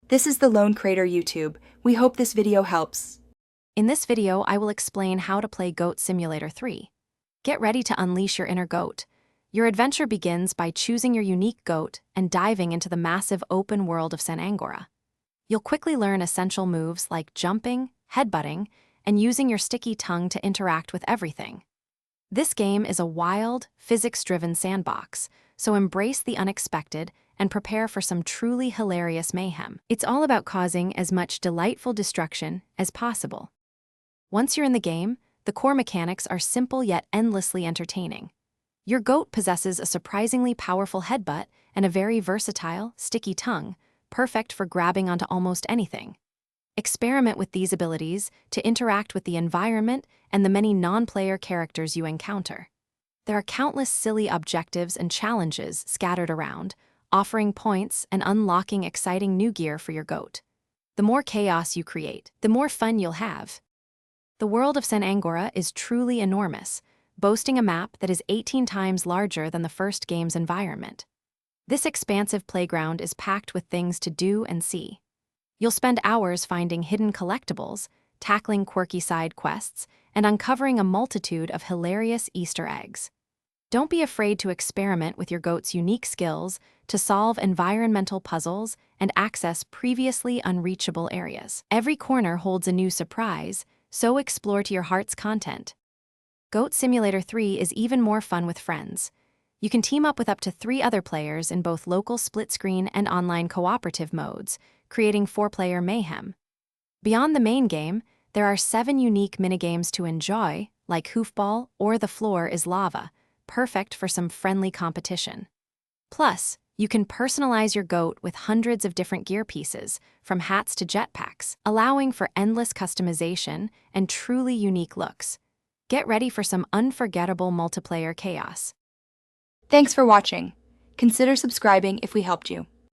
This is the Lone Crater YouTube. We hope this video helps. In this video, I will explain how to play Goat Simulator 3. Get ready to unleash your inner goat. Your adventure begins by choosing your unique goat and diving into the massive open world of San Angora. You'll quickly learn essential moves like jumping, headbutting, and using your sticky tongue to interact with everything. This game is a wild, physics-driven sandbox, so embrace the unexpected and prepare for some truly hilarious mayhem. It's all about causing as much delightful destruction as possible. Once you're in the game, the core mechanics are simple yet endlessly entertaining. Your goat possesses a surprisingly powerful headbutt and a very versatile, sticky tongue, perfect for grabbing onto almost anything. Experiment with these abilities to interact with the environment and the many non-player characters you encounter. There are countless silly objectives and challenges scattered around, offering points and unlocking exciting new gear for your goat. The more chaos you create, the more fun you'll have. The world of San Angora is truly enormous, boasting a map that is 18 times larger than the first game's environment. This expansive playground is packed with things to do and see. You'll spend hours finding hidden collectibles, tackling quirky side quests, and uncovering a multitude of hilarious Easter eggs. Don't be afraid to experiment with your goat's unique skills to solve environmental puzzles and access previously unreachable areas. Every corner holds a new surprise, so explore to your heart's content. Goat Simulator 3 is even more fun with friends. You can team up with up to 3 other players in both local split-screen and online cooperative modes, creating 4-player mayhem. Beyond the main game, there are 7 unique minigames to enjoy, like Hoofball or The Floor is Lava, perfect for some friendly competition. Plus, you can personalize your goat with hundreds of different gear pieces, from hats to jetpacks, allowing for endless customization and truly unique looks. Get ready for some unforgettable multiplayer chaos. Thanks for watching. Consider subscribing if we helped you.